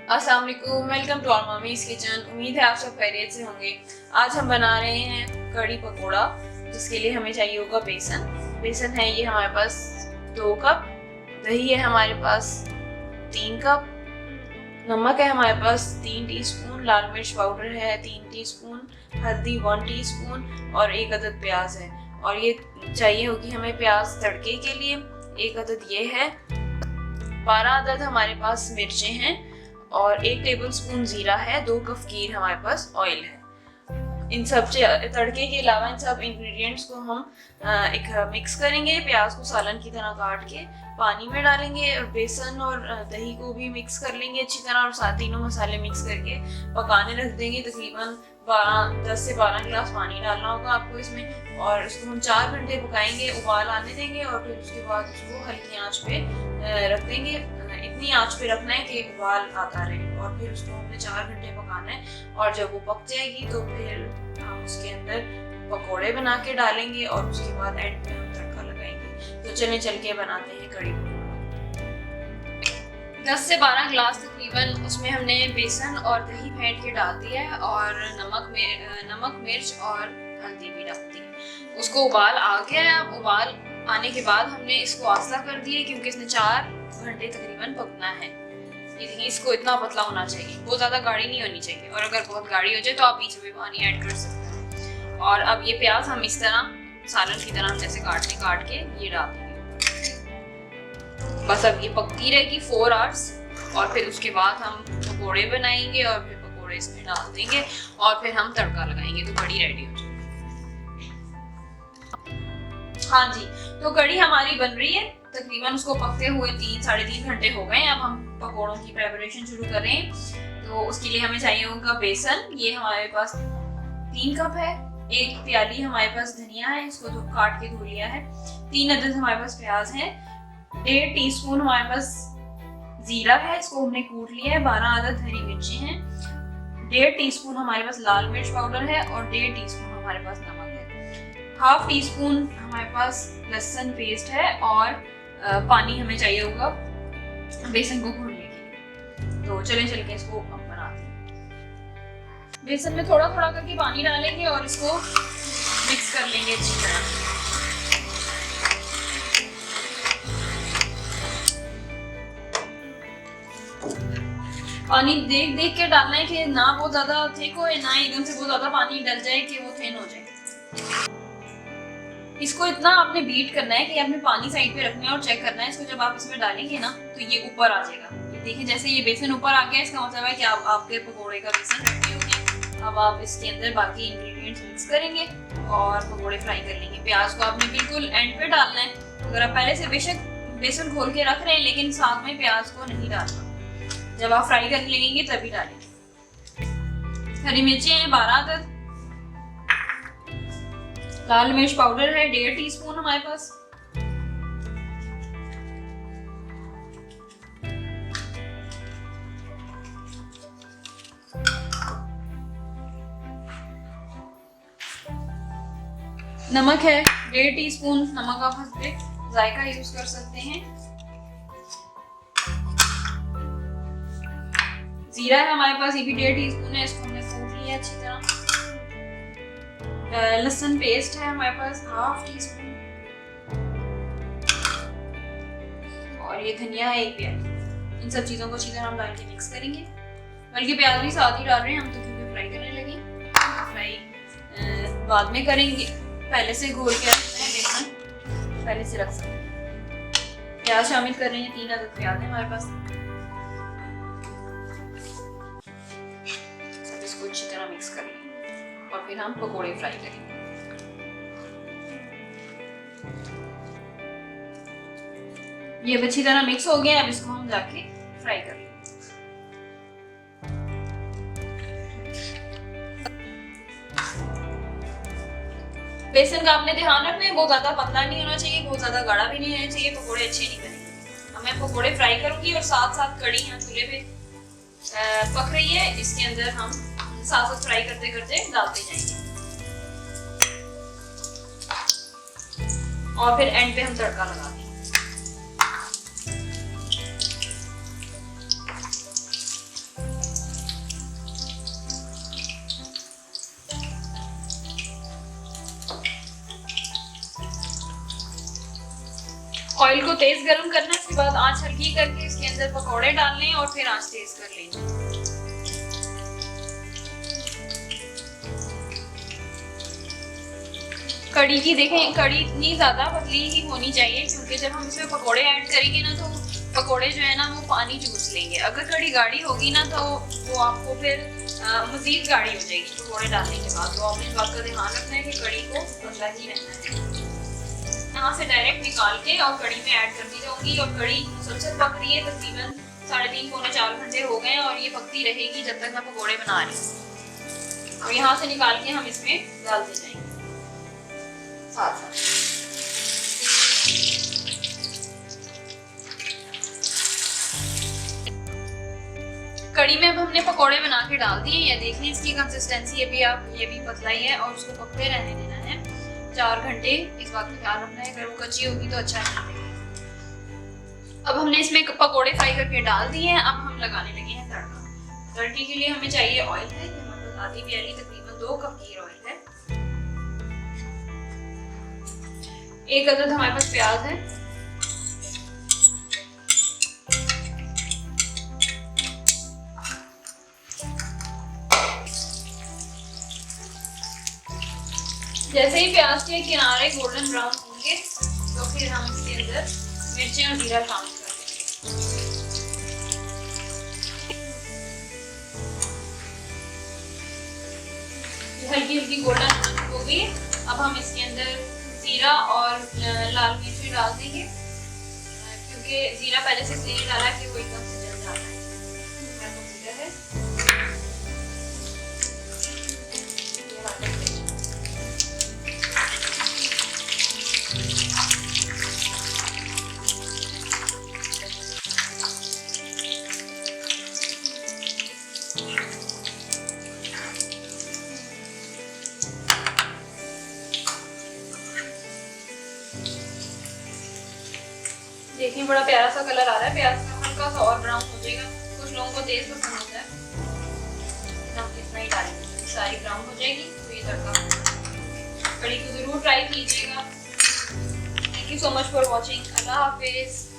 अस्सलाम वालेकुम, welcome to our mummy's kitchen. उम्मीद है आप सब खैरियत से होंगे। आज हम बना रहे हैं कड़ी पकोड़ा, जिसके लिए हमें चाहिए होगा बेसन है ये हमारे पास 2 कप, दही है हमारे पास 3 कप, नमक है हमारे पास 3 टीस्पून, लाल मिर्च पाउडर है 3 टीस्पून, हल्दी 1 टीस्पून और 1 अदद प्याज है। और ये चाहिए होगी हमें प्याज तड़के के लिए। 1 अदद ये है, 12 अदद हमारे पास मिर्चें हैं और 1 टेबलस्पून जीरा है, 2 कप खीर हमारे पास ऑयल है। इन सब तड़के के अलावा इन सब इंग्रेडिएंट्स को हम एक मिक्स करेंगे। प्याज को सालन की तरह काट के पानी में डालेंगे और बेसन और दही को भी मिक्स कर लेंगे अच्छी तरह, और साथ तीनों मसाले मिक्स करके पकाने रख देंगे। तकरीबन 10 से 12 गिलास पानी डालना होगा आपको इसमें, और इसको हम 4 घंटे पकाएंगे, उबाल आने देंगे और फिर उसके बाद उसको हल्की आंच पे रख देंगे। इतनी आंच पे रखना है कि उबाल आता रहे, और फिर उसको हमने 4 घंटे पकाना है। और जब वो पक जाएगी तो फिर हम उसके अंदर पकोड़े बना के डालेंगे और उसके बाद एंड में हम तड़का लगाएंगे। तो चल के बनाते हैं कड़ी पकोड़ा। 10 से 12 गिलास तकरीबन उसमें हमने बेसन और दही फेंट के डाल दिया है, और नमक मिर्च और हल्दी भी डाल दी है। उसको उबाल आ गया है। अब उबाल आने के बाद हमने इसको आस्ता कर दिया, क्योंकि इसने 4 घंटे तकरीबन पकना है। इसको इतना पतला होना चाहिए, बहुत ज्यादा गाढ़ी नहीं होनी चाहिए, और अगर बहुत गाढ़ी हो जाए तो आप बीच में पानी ऐड कर सकते हैं। और अब ये प्याज हम इस तरह सालन की तरह जैसे काट के ये डाल देंगे। बस अब ये पकती रहेगी 4 आवर्स, और फिर उसके बाद हम पकोड़े बनाएंगे और फिर पकोड़े इसमें डाल देंगे और फिर हम तड़का लगाएंगे, तो कड़ी रेडी हो जाएगी। हाँ जी, तो कड़ी हमारी बन रही है। तकरीबन उसको पकते हुए 3-3.5 घंटे हो गए। अब हम पकोड़ों की प्रेपरेशन शुरू करें। तो उसके लिए हमें चाहिए होगा बेसन, ये हमारे पास 3 कप है। 1 प्याली हमारे पास धनिया है, इसको काट के धो लिया है। 3 अदद हमारे पास प्याज है। 1.5 टीस्पून हमारे पास जीरा है, इसको हमने कूट लिया है। 12 अदद हरी मिर्ची हैं। 1.5 टीस्पून हमारे पास लाल मिर्च पाउडर है और 1.5 टीस्पून हमारे पास नमक है। 1/2 टीस्पून हमारे पास लहसुन पेस्ट है, और पानी हमें चाहिए होगा बेसन को घोलने के लिए। तो चल के इसको अब बनाते हैं। बेसन में थोड़ा थोड़ा करके पानी डालेंगे और इसको मिक्स कर लेंगे अच्छी तरह। पानी देख देख के डालना है कि ना बहुत ज्यादा थिक हो, ना एकदम से बहुत ज्यादा पानी डल जाए कि वो थिन हो जाए। इसको इतना आपने बीट करना है कि आपने पानी साइड पे रखना है और चेक करना है इसको। जब आप इसमें डालेंगे ना तो ये ऊपर आ जाएगा। ये देखिए, जैसे ये बेसन ऊपर आ गया, इसका मतलब है कि आपके पकोड़े का बेसन रेडी हो गया। अब आप इसके अंदर बाकी इंग्रेडिएंट्स मिक्स करेंगे और पकोड़े फ्राई कर लेंगे। प्याज को आपने बिल्कुल एंड पे डालना है। अगर आप पहले से बेशक बेसन घोल के रख रहे हैं, लेकिन साथ में प्याज को नहीं डालना, जब आप फ्राई कर लेंगे तभी डालेंगे। हरी मिर्ची है 12 अदद, लाल मिर्च पाउडर है 1.5 टीस्पून हमारे पास, नमक है 1.5 टीस्पून। नमक आप हस्बे जायका यूज कर सकते हैं। जीरा है हमारे पास, ये भी 1.5 टीस्पून है, इसको हमने कूट लिया अच्छी तरह। लहसुन पेस्ट है हमारे पास 1/2 टीस्पून, और ये धनिया है 1 प्याली। इन सब चीजों को अच्छी तरह हम डाल के मिक्स करेंगे। बल्कि प्याज भी साथ ही डाल रहे हैं हम, तो क्योंकि फ्राई करने लगे। फ्राई बाद में करेंगे, पहले से घोल के रखना है बेसन, पहले से रख सकते हैं। प्याज शामिल कर रहे हैं, 3 अदद प्याज है हमारे पास। सब इसको अच्छी तरह मिक्स कर लेंगे और फिर हम पकोड़े फ्राई करेंगे। ये अच्छी तरह मिक्स हो गया। अब इसको हम जाके फ्राई कर लेंगे। बेसन का आपने ध्यान रखना है, बहुत ज्यादा पतला नहीं होना चाहिए, बहुत ज्यादा गाढ़ा भी नहीं होना चाहिए, पकोड़े अच्छे नहीं बनेंगे। अब मैं पकोड़े फ्राई करूंगी और साथ साथ कड़ी यहाँ चूल्हे पे पक रही है, इसके अंदर हम साथ साथ फ्राई करते करते डालते जाएंगे, और फिर एंड पे हम तड़का लगा देंगे। ऑयल को तेज गरम करना है, इसके बाद आंच हल्की करके इसके अंदर पकोड़े डालने हैं और फिर आंच तेज कर लेंगे। कड़ी की देखें, कड़ी इतनी ज्यादा पतली ही होनी चाहिए क्योंकि जब हम इसमें पकोड़े ऐड करेंगे ना तो पकोड़े जो है ना वो पानी चूस लेंगे। अगर कड़ी गाढ़ी होगी ना तो वो आपको फिर मजीद गाढ़ी हो जाएगी पकोड़े डालने के बाद। तो आपने इस बात का ध्यान रखना है कि कड़ी को पतला ही रहना है। यहाँ से डायरेक्ट निकाल के और कड़ी में ऐड करती जाऊंगी और कड़ी मुसलसल पक रही है, तकरीबन 3.5 पौने 4 घंटे हो गए हैं और ये पकती रहेगी जब तक मैं पकोड़े बना रही हूँ। और यहाँ से निकाल के हम इसमें डालते जाएंगे साथ साथ। कड़ी में अब हमने पकोड़े बना के डाल दिए। ये देख लें इसकी कंसिस्टेंसी अभी आप ये भी पतला ही है और उसको पकते रहने देना है 4 घंटे। इस बात का ख्याल रखना है, अगर वो कच्ची होगी तो अच्छा नहीं लगेगा। अब हमने इसमें पकोड़े फ्राई करके डाल दिए हैं। अब हम लगाने लगे हैं तड़का। तड़के के लिए हमें चाहिए ऑयल है, आधी प्याली तकरीबन 2 कप की ऑयल है। 1 अदद हमारे पास प्याज है। जैसे ही प्याज के किनारे गोल्डन ब्राउन होंगे तो फिर हम इसके अंदर मिर्चें और जीरा शामिल कर देंगे। हल्की हल्की गोल्डन हो गई। अब हम इसके अंदर जीरा और लाल मिर्च डाल देंगे क्योंकि जीरा पहले से इसलिए डाला कि वो एकदम से जल जाता है। जीरा है देखिए बड़ा प्यारा सा कलर आ रहा है। प्याज का हल्का सा और ब्राउन हो जाएगा। कुछ लोगों को तेज पसंद होता है, हम इतना ही डालेंगे, सारी ब्राउन हो जाएगी। तो ये तड़का कड़ी को जरूर ट्राई कीजिएगा। Thank you so much for watching. Allah Hafiz.